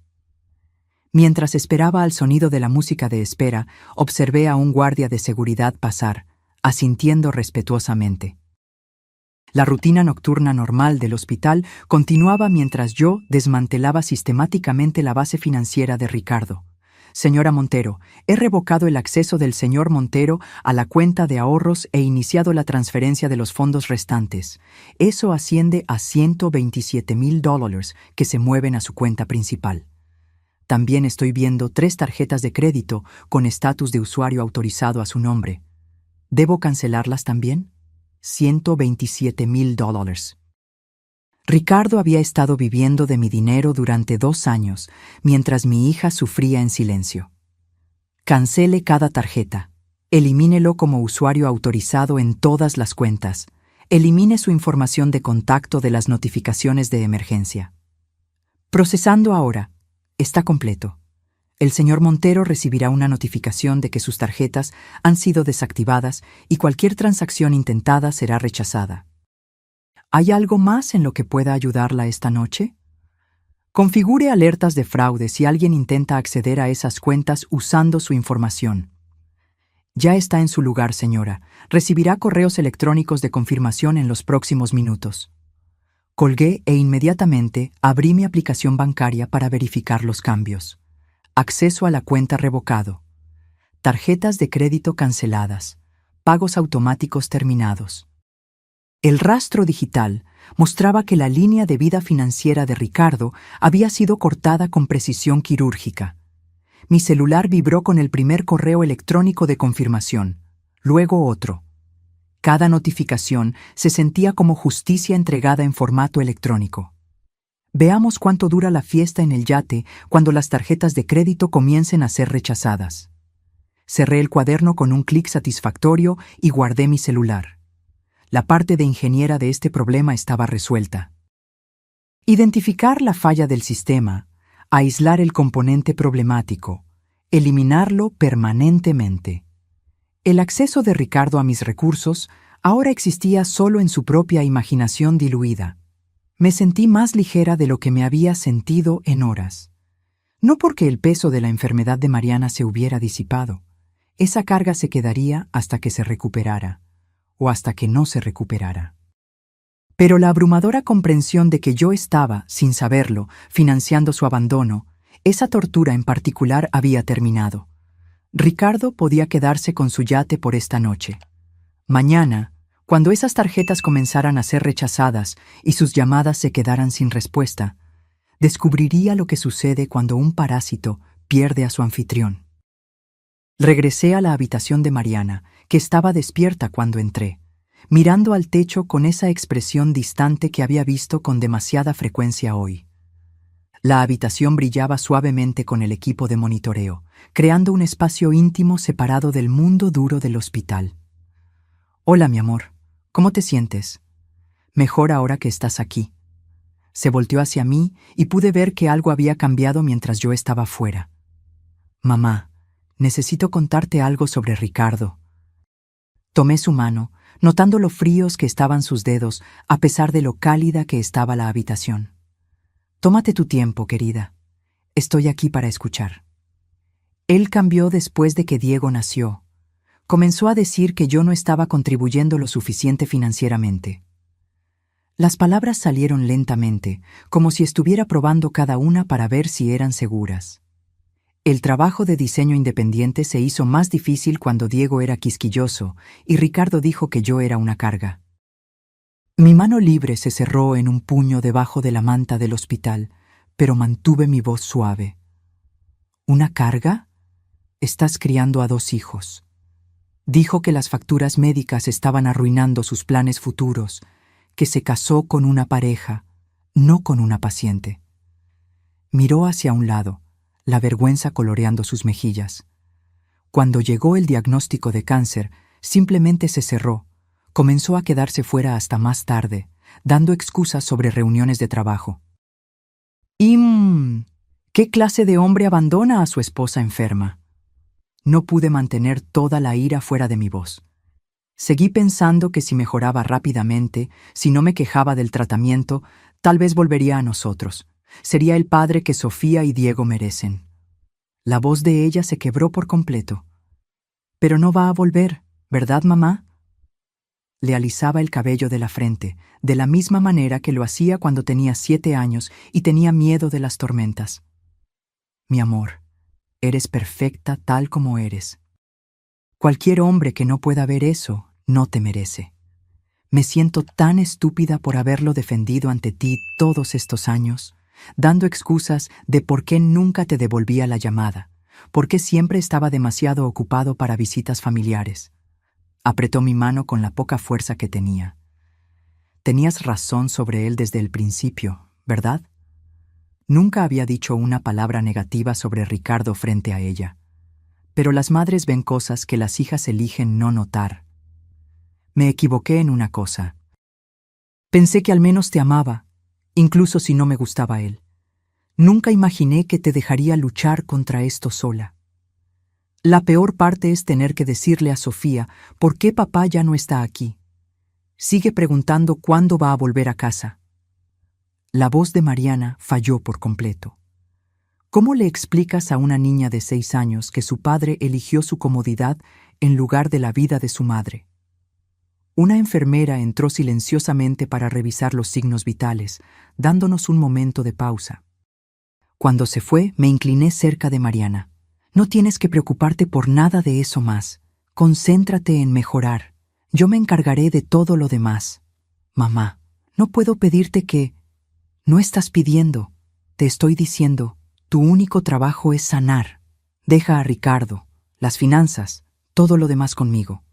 Mientras esperaba al sonido de la música de espera, observé a un guardia de seguridad pasar, asintiendo respetuosamente. La rutina nocturna normal del hospital continuaba mientras yo desmantelaba sistemáticamente la base financiera de Ricardo. Señora Montero, he revocado el acceso del señor Montero a la cuenta de ahorros e iniciado la transferencia de los fondos restantes. Eso asciende a $127,000 que se mueven a su cuenta principal. También estoy viendo 3 tarjetas de crédito con estatus de usuario autorizado a su nombre. ¿Debo cancelarlas también? $127,000. Ricardo había estado viviendo de mi dinero durante 2 años, mientras mi hija sufría en silencio. Cancele cada tarjeta. Elimínelo como usuario autorizado en todas las cuentas. Elimine su información de contacto de las notificaciones de emergencia. Procesando ahora. Está completo. El señor Montero recibirá una notificación de que sus tarjetas han sido desactivadas y cualquier transacción intentada será rechazada. ¿Hay algo más en lo que pueda ayudarla esta noche? Configure alertas de fraude si alguien intenta acceder a esas cuentas usando su información. Ya está en su lugar, señora. Recibirá correos electrónicos de confirmación en los próximos minutos. Colgué e inmediatamente abrí mi aplicación bancaria para verificar los cambios. Acceso a la cuenta revocado. Tarjetas de crédito canceladas. Pagos automáticos terminados. El rastro digital mostraba que la línea de vida financiera de Ricardo había sido cortada con precisión quirúrgica. Mi celular vibró con el primer correo electrónico de confirmación, luego otro. Cada notificación se sentía como justicia entregada en formato electrónico. Veamos cuánto dura la fiesta en el yate cuando las tarjetas de crédito comiencen a ser rechazadas. Cerré el cuaderno con un clic satisfactorio y guardé mi celular. La parte de ingeniera de este problema estaba resuelta. Identificar la falla del sistema, aislar el componente problemático, eliminarlo permanentemente. El acceso de Ricardo a mis recursos ahora existía solo en su propia imaginación diluida. Me sentí más ligera de lo que me había sentido en horas. No porque el peso de la enfermedad de Mariana se hubiera disipado. esa carga se quedaría hasta que se recuperara, o hasta que no se recuperara. Pero la abrumadora comprensión de que yo estaba, sin saberlo, financiando su abandono, esa tortura en particular había terminado. Ricardo podía quedarse con su yate por esta noche. Mañana, cuando esas tarjetas comenzaran a ser rechazadas y sus llamadas se quedaran sin respuesta, descubriría lo que sucede cuando un parásito pierde a su anfitrión. Regresé a la habitación de Mariana, que estaba despierta cuando entré, mirando al techo con esa expresión distante que había visto con demasiada frecuencia hoy. La habitación brillaba suavemente con el equipo de monitoreo, creando un espacio íntimo separado del mundo duro del hospital. «Hola, mi amor. ¿Cómo te sientes? Mejor ahora que estás aquí». Se volteó hacia mí y pude ver que algo había cambiado mientras yo estaba fuera. «Mamá, necesito contarte algo sobre Ricardo». Tomé su mano, notando lo fríos que estaban sus dedos, a pesar de lo cálida que estaba la habitación. «Tómate tu tiempo, querida. Estoy aquí para escuchar». Él cambió después de que Diego nació. Comenzó a decir que yo no estaba contribuyendo lo suficiente financieramente. Las palabras salieron lentamente, como si estuviera probando cada una para ver si eran seguras. El trabajo de diseño independiente se hizo más difícil cuando Diego era quisquilloso y Ricardo dijo que yo era una carga. Mi mano libre se cerró en un puño debajo de la manta del hospital, pero mantuve mi voz suave. ¿Una carga? Estás criando a 2 hijos. Dijo que las facturas médicas estaban arruinando sus planes futuros, que se casó con una pareja, no con una paciente. Miró hacia un lado, la vergüenza coloreando sus mejillas. Cuando llegó el diagnóstico de cáncer, simplemente se cerró. Comenzó a quedarse fuera hasta más tarde, dando excusas sobre reuniones de trabajo. ¿Qué clase de hombre abandona a su esposa enferma? No pude mantener toda la ira fuera de mi voz. Seguí pensando que si mejoraba rápidamente, si no me quejaba del tratamiento, tal vez volvería a nosotros. Sería el padre que Sofía y Diego merecen. La voz de ella se quebró por completo. «Pero no va a volver, ¿verdad, mamá?» Le alisaba el cabello de la frente, de la misma manera que lo hacía cuando tenía 7 años y tenía miedo de las tormentas. «Mi amor, eres perfecta tal como eres. Cualquier hombre que no pueda ver eso no te merece. Me siento tan estúpida por haberlo defendido ante ti todos estos años, dando excusas de por qué nunca te devolvía la llamada, por qué siempre estaba demasiado ocupado para visitas familiares». Apretó mi mano con la poca fuerza que tenía. «Tenías razón sobre él desde el principio, ¿verdad?» Nunca había dicho una palabra negativa sobre Ricardo frente a ella. Pero las madres ven cosas que las hijas eligen no notar. Me equivoqué en una cosa. Pensé que al menos te amaba, incluso si no me gustaba él. Nunca imaginé que te dejaría luchar contra esto sola. La peor parte es tener que decirle a Sofía por qué papá ya no está aquí. Sigue preguntando cuándo va a volver a casa. La voz de Mariana falló por completo. ¿Cómo le explicas a una niña de 6 años que su padre eligió su comodidad en lugar de la vida de su madre? Una enfermera entró silenciosamente para revisar los signos vitales, dándonos un momento de pausa. Cuando se fue, me incliné cerca de Mariana. «No tienes que preocuparte por nada de eso más. Concéntrate en mejorar. Yo me encargaré de todo lo demás. Mamá, no puedo pedirte que... No estás pidiendo. Te estoy diciendo, tu único trabajo es sanar. Deja a Ricardo, las finanzas, todo lo demás conmigo».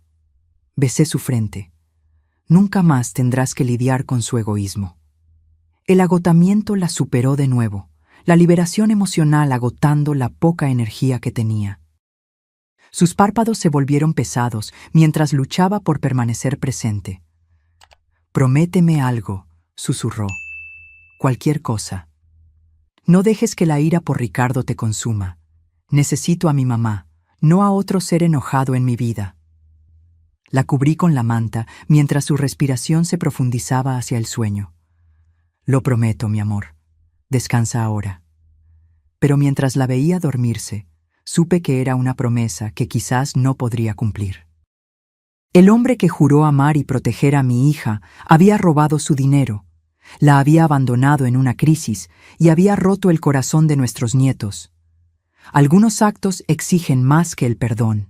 Besé su frente. «Nunca más tendrás que lidiar con su egoísmo». El agotamiento la superó de nuevo. La liberación emocional agotando la poca energía que tenía. Sus párpados se volvieron pesados mientras luchaba por permanecer presente. «Prométeme algo», susurró. «Cualquier cosa. No dejes que la ira por Ricardo te consuma. Necesito a mi mamá, no a otro ser enojado en mi vida». La cubrí con la manta mientras su respiración se profundizaba hacia el sueño. «Lo prometo, mi amor. Descansa ahora». Pero mientras la veía dormirse, Supe que era una promesa que quizás no podría cumplir. El hombre que juró amar y proteger a mi hija había robado su dinero, la había abandonado en una crisis y había roto el corazón de nuestros nietos. Algunos actos exigen más que el perdón,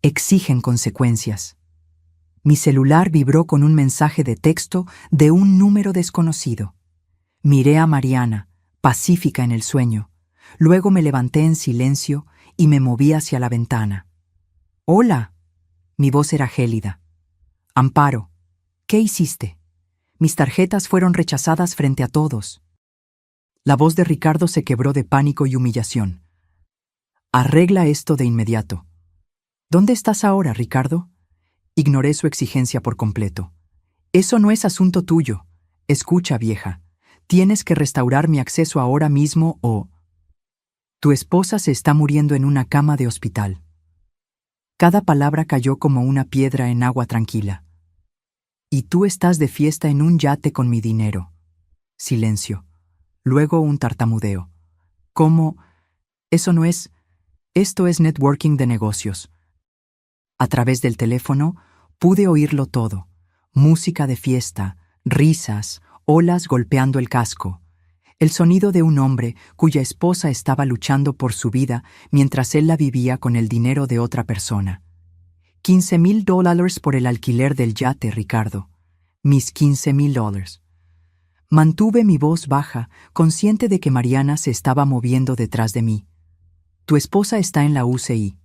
exigen consecuencias. Mi celular vibró con un mensaje de texto de un número desconocido. Miré a Mariana, pacífica en el sueño. Luego me levanté en silencio y me moví hacia la ventana. «Hola». Mi voz era gélida. «Amparo, ¿qué hiciste? Mis tarjetas fueron rechazadas frente a todos». La voz de Ricardo se quebró de pánico y humillación. «Arregla esto de inmediato». «¿Dónde estás ahora, Ricardo?» Ignoré su exigencia por completo. «Eso no es asunto tuyo. Escucha, vieja. Tienes que restaurar mi acceso ahora mismo o... Tu esposa se está muriendo en una cama de hospital». Cada palabra cayó como una piedra en agua tranquila. «Y tú estás de fiesta en un yate con mi dinero». Silencio. Luego un tartamudeo. «¿Cómo? Eso no es... Esto es networking de negocios». A través del teléfono pude oírlo todo. Música de fiesta, risas, olas golpeando el casco. El sonido de un hombre cuya esposa estaba luchando por su vida mientras él la vivía con el dinero de otra persona. $15,000 por el alquiler del yate, Ricardo. Mis $15,000. Mantuve mi voz baja, consciente de que Mariana se estaba moviendo detrás de mí. «Tu esposa está en la UCI.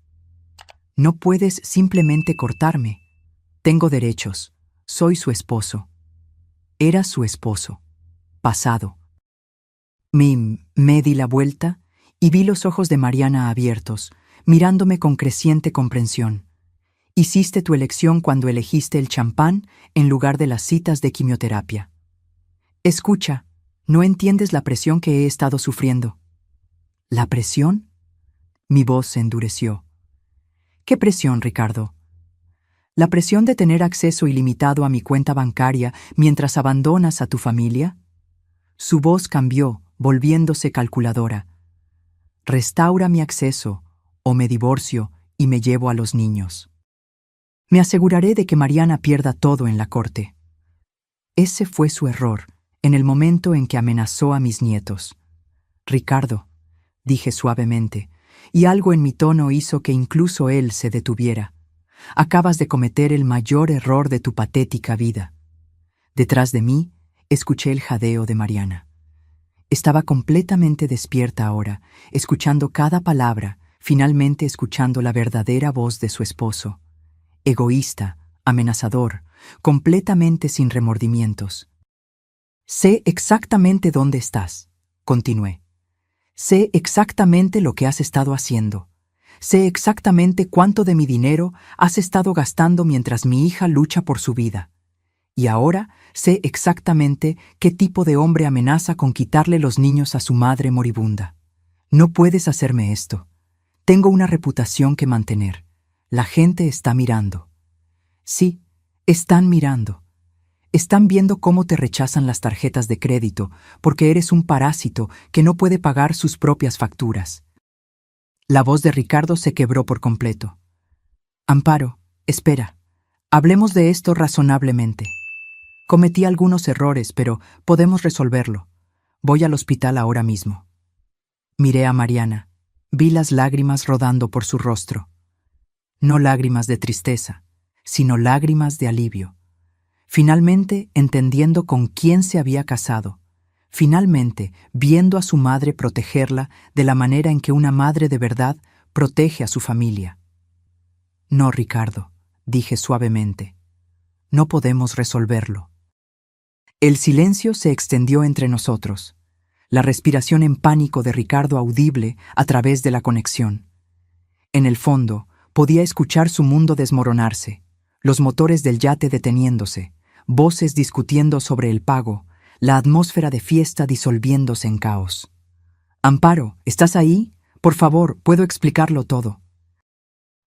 No puedes simplemente cortarme. Tengo derechos. Soy su esposo». Era su esposo. Pasado. Me di la vuelta y vi los ojos de Mariana abiertos, mirándome con creciente comprensión. «Hiciste tu elección cuando elegiste el champán en lugar de las citas de quimioterapia. Escucha, no entiendes la presión que he estado sufriendo». «¿La presión?» Mi voz se endureció. «¿Qué presión, Ricardo?» «¿La presión de tener acceso ilimitado a mi cuenta bancaria mientras abandonas a tu familia?» Su voz cambió, volviéndose calculadora. «Restaura mi acceso, o me divorcio y me llevo a los niños. Me aseguraré de que Mariana pierda todo en la corte». Ese fue su error, en el momento en que amenazó a mis nietos. «Ricardo», dije suavemente, y algo en mi tono hizo que incluso él se detuviera. «Acabas de cometer el mayor error de tu patética vida». Detrás de mí, escuché el jadeo de Mariana. Estaba completamente despierta ahora, escuchando cada palabra, finalmente escuchando la verdadera voz de su esposo. Egoísta, amenazador, completamente sin remordimientos. «Sé exactamente dónde estás», continué. «Sé exactamente lo que has estado haciendo. Sé exactamente cuánto de mi dinero has estado gastando mientras mi hija lucha por su vida. Y ahora sé exactamente qué tipo de hombre amenaza con quitarle los niños a su madre moribunda. No puedes hacerme esto. Tengo una reputación que mantener. La gente está mirando». «Sí, están mirando. Están viendo cómo te rechazan las tarjetas de crédito porque eres un parásito que no puede pagar sus propias facturas». La voz de Ricardo se quebró por completo. «Amparo, espera. Hablemos de esto razonablemente. Cometí algunos errores, pero podemos resolverlo. Voy al hospital ahora mismo». Miré a Mariana. Vi las lágrimas rodando por su rostro. No lágrimas de tristeza, sino lágrimas de alivio. Finalmente entendiendo con quién se había casado. Finalmente viendo a su madre protegerla de la manera en que una madre de verdad protege a su familia. «No, Ricardo», dije suavemente. «No podemos resolverlo». El silencio se extendió entre nosotros. La respiración en pánico de Ricardo audible a través de la conexión. En el fondo, podía escuchar su mundo desmoronarse, los motores del yate deteniéndose, voces discutiendo sobre el pago, la atmósfera de fiesta disolviéndose en caos. «Amparo, ¿estás ahí? Por favor, puedo explicarlo todo».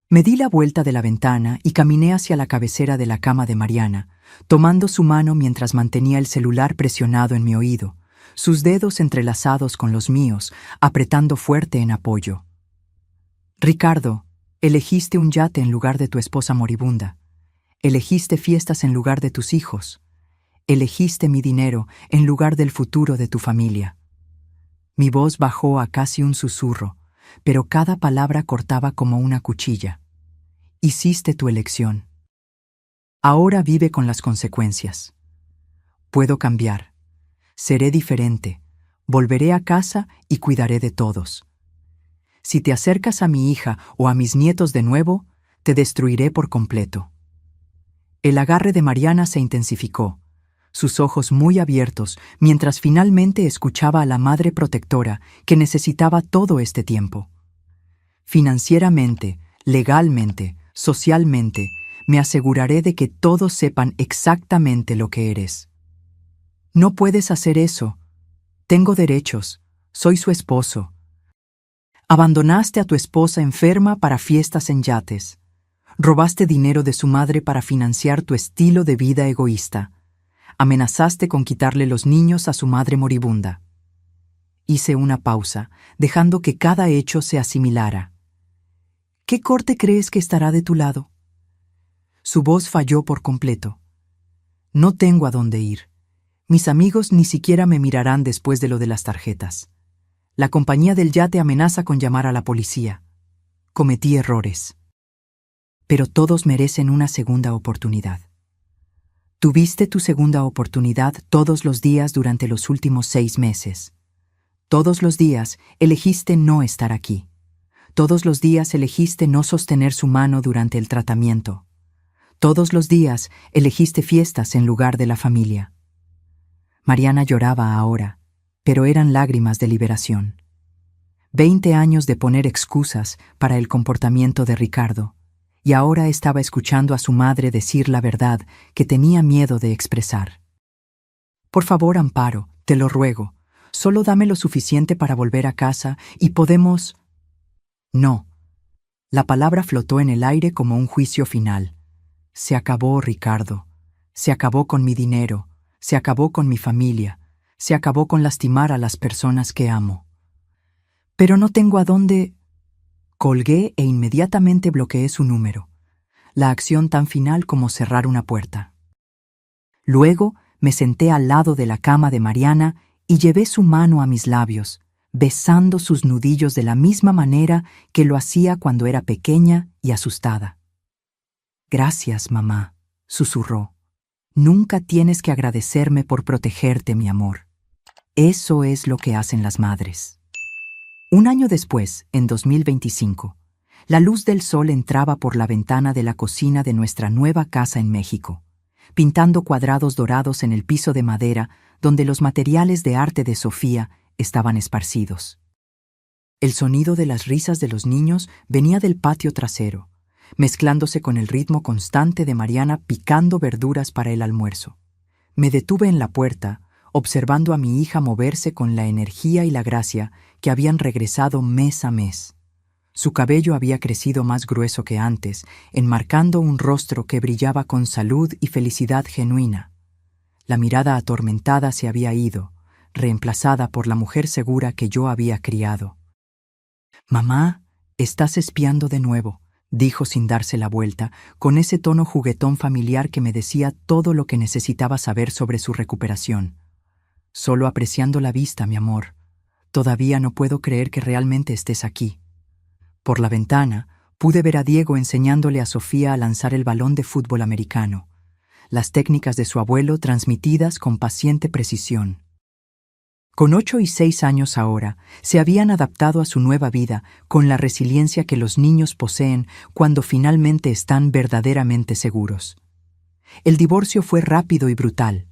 Me di la vuelta de la ventana y caminé hacia la cabecera de la cama de Mariana, tomando su mano mientras mantenía el celular presionado en mi oído, sus dedos entrelazados con los míos, apretando fuerte en apoyo. Ricardo, elegiste un yate en lugar de tu esposa moribunda. Elegiste fiestas en lugar de tus hijos. Elegiste mi dinero en lugar del futuro de tu familia. Mi voz bajó a casi un susurro, pero cada palabra cortaba como una cuchilla. Hiciste tu elección. Ahora vive con las consecuencias. Puedo cambiar. Seré diferente. Volveré a casa y cuidaré de todos. Si te acercas a mi hija o a mis nietos de nuevo, te destruiré por completo. El agarre de Mariana se intensificó, sus ojos muy abiertos, mientras finalmente escuchaba a la madre protectora que necesitaba todo este tiempo. Financieramente, legalmente, socialmente, me aseguraré de que todos sepan exactamente lo que eres. No puedes hacer eso. Tengo derechos. Soy su esposo. Abandonaste a tu esposa enferma para fiestas en yates. Robaste dinero de su madre para financiar tu estilo de vida egoísta. Amenazaste con quitarle los niños a su madre moribunda. Hice una pausa, dejando que cada hecho se asimilara. ¿Qué corte crees que estará de tu lado? Su voz falló por completo. No tengo a dónde ir. Mis amigos ni siquiera me mirarán después de lo de las tarjetas. La compañía del yate amenaza con llamar a la policía. Cometí errores. Pero todos merecen una segunda oportunidad. Tuviste tu segunda oportunidad todos los días durante los últimos 6 meses. Todos los días elegiste no estar aquí. Todos los días elegiste no sostener su mano durante el tratamiento. Todos los días elegiste fiestas en lugar de la familia. Mariana lloraba ahora, pero eran lágrimas de liberación. 20 años de poner excusas para el comportamiento de Ricardo, y ahora estaba escuchando a su madre decir la verdad que tenía miedo de expresar. Por favor, Amparo, te lo ruego, solo dame lo suficiente para volver a casa y podemos... No. La palabra flotó en el aire como un juicio final. Se acabó, Ricardo. Se acabó con mi dinero. Se acabó con mi familia. Se acabó con lastimar a las personas que amo. Pero no tengo a dónde... Colgué e inmediatamente bloqueé su número. La acción tan final como cerrar una puerta. Luego me senté al lado de la cama de Mariana y llevé su mano a mis labios, besando sus nudillos de la misma manera que lo hacía cuando era pequeña y asustada. Gracias, mamá, susurró. Nunca tienes que agradecerme por protegerte, mi amor. Eso es lo que hacen las madres. Un año después, en 2025, la luz del sol entraba por la ventana de la cocina de nuestra nueva casa en México, pintando cuadrados dorados en el piso de madera donde los materiales de arte de Sofía estaban esparcidos. El sonido de las risas de los niños venía del patio trasero, mezclándose con el ritmo constante de Mariana picando verduras para el almuerzo. Me detuve en la puerta, observando a mi hija moverse con la energía y la gracia que habían regresado mes a mes. Su cabello había crecido más grueso que antes, enmarcando un rostro que brillaba con salud y felicidad genuina. La mirada atormentada se había ido, reemplazada por la mujer segura que yo había criado. «Mamá, estás espiando de nuevo», dijo sin darse la vuelta, con ese tono juguetón familiar que me decía todo lo que necesitaba saber sobre su recuperación. «Solo apreciando la vista, mi amor. Todavía no puedo creer que realmente estés aquí». Por la ventana pude ver a Diego enseñándole a Sofía a lanzar el balón de fútbol americano, las técnicas de su abuelo transmitidas con paciente precisión. Con 8 y 6 años ahora, se habían adaptado a su nueva vida con la resiliencia que los niños poseen cuando finalmente están verdaderamente seguros. El divorcio fue rápido y brutal.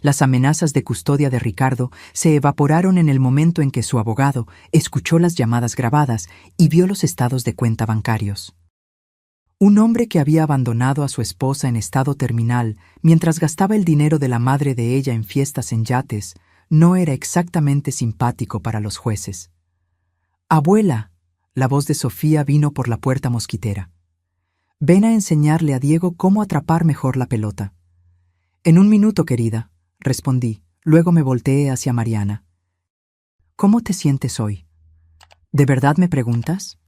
Las amenazas de custodia de Ricardo se evaporaron en el momento en que su abogado escuchó las llamadas grabadas y vio los estados de cuenta bancarios. Un hombre que había abandonado a su esposa en estado terminal mientras gastaba el dinero de la madre de ella en fiestas en yates no era exactamente simpático para los jueces. «Abuela», la voz de Sofía vino por la puerta mosquitera. «Ven a enseñarle a Diego cómo atrapar mejor la pelota». «En un minuto, querida», respondí. Luego me volteé hacia Mariana. «¿Cómo te sientes hoy? ¿De verdad me preguntas?»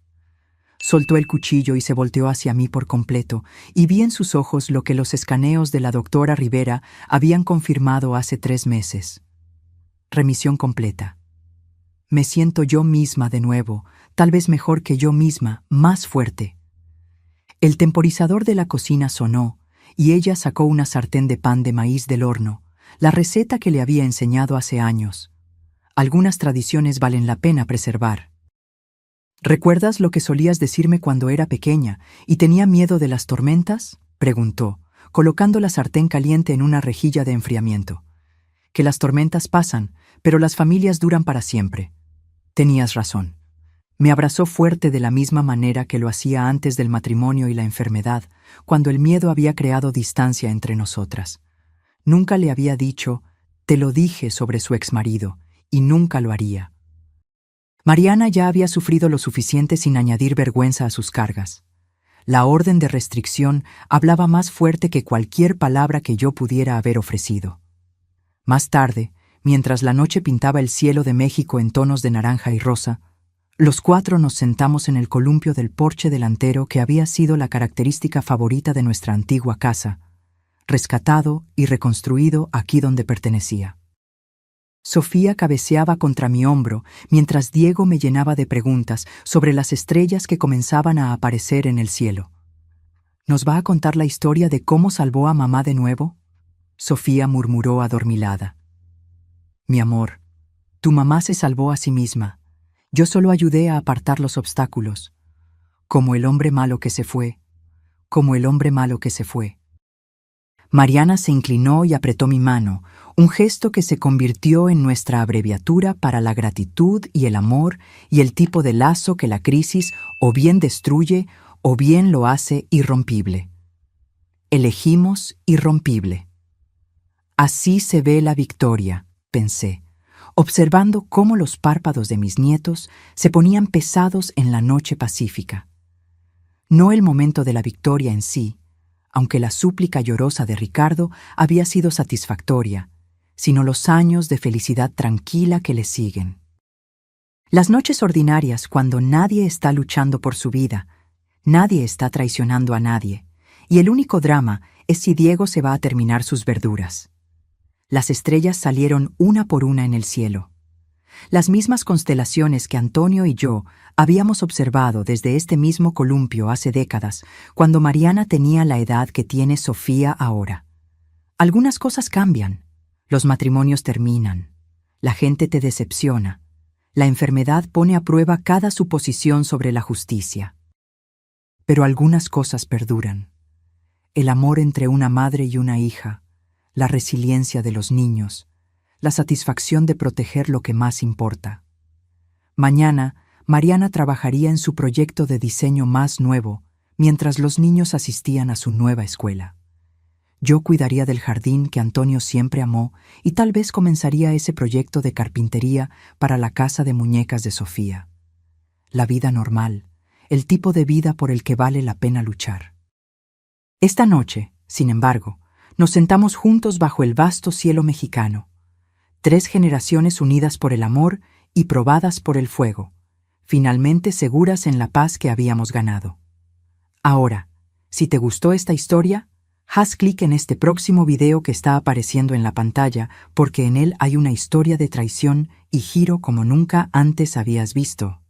Soltó el cuchillo y se volteó hacia mí por completo, y vi en sus ojos lo que los escaneos de la doctora Rivera habían confirmado hace 3 meses. Remisión completa. Me siento yo misma de nuevo, tal vez mejor que yo misma, más fuerte. El temporizador de la cocina sonó, y ella sacó una sartén de pan de maíz del horno, la receta que le había enseñado hace años. Algunas tradiciones valen la pena preservar. ¿Recuerdas lo que solías decirme cuando era pequeña y tenía miedo de las tormentas?, preguntó, colocando la sartén caliente en una rejilla de enfriamiento. Que las tormentas pasan, pero las familias duran para siempre. Tenías razón. Me abrazó fuerte de la misma manera que lo hacía antes del matrimonio y la enfermedad, cuando el miedo había creado distancia entre nosotras. Nunca le había dicho, te lo dije sobre su exmarido, y nunca lo haría. Mariana ya había sufrido lo suficiente sin añadir vergüenza a sus cargas. La orden de restricción hablaba más fuerte que cualquier palabra que yo pudiera haber ofrecido. Más tarde, mientras la noche pintaba el cielo de México en tonos de naranja y rosa, los 4 nos sentamos en el columpio del porche delantero que había sido la característica favorita de nuestra antigua casa, rescatado y reconstruido aquí donde pertenecía. Sofía cabeceaba contra mi hombro mientras Diego me llenaba de preguntas sobre las estrellas que comenzaban a aparecer en el cielo. ¿Nos va a contar la historia de cómo salvó a mamá de nuevo?, Sofía murmuró adormilada. Mi amor, tu mamá se salvó a sí misma. Yo solo ayudé a apartar los obstáculos. Como el hombre malo que se fue. Como el hombre malo que se fue. Mariana se inclinó y apretó mi mano, un gesto que se convirtió en nuestra abreviatura para la gratitud y el amor y el tipo de lazo que la crisis o bien destruye o bien lo hace irrompible. Elegimos irrompible. Así se ve la victoria, pensé, observando cómo los párpados de mis nietos se ponían pesados en la noche pacífica. No el momento de la victoria en sí, aunque la súplica llorosa de Ricardo había sido satisfactoria, sino los años de felicidad tranquila que le siguen. Las noches ordinarias, cuando nadie está luchando por su vida, nadie está traicionando a nadie, y el único drama es si Diego se va a terminar sus verduras. Las estrellas salieron una por una en el cielo. Las mismas constelaciones que Antonio y yo habíamos observado desde este mismo columpio hace décadas, cuando Mariana tenía la edad que tiene Sofía ahora. Algunas cosas cambian. Los matrimonios terminan. La gente te decepciona. La enfermedad pone a prueba cada suposición sobre la justicia. Pero algunas cosas perduran. El amor entre una madre y una hija, la resiliencia de los niños, la satisfacción de proteger lo que más importa. Mañana, Mariana trabajaría en su proyecto de diseño más nuevo, mientras los niños asistían a su nueva escuela. Yo cuidaría del jardín que Antonio siempre amó y tal vez comenzaría ese proyecto de carpintería para la casa de muñecas de Sofía. La vida normal, el tipo de vida por el que vale la pena luchar. Esta noche, sin embargo, nos sentamos juntos bajo el vasto cielo mexicano. 3 generaciones unidas por el amor y probadas por el fuego, finalmente seguras en la paz que habíamos ganado. Ahora, si te gustó esta historia, haz clic en este próximo video que está apareciendo en la pantalla porque en él hay una historia de traición y giro como nunca antes habías visto.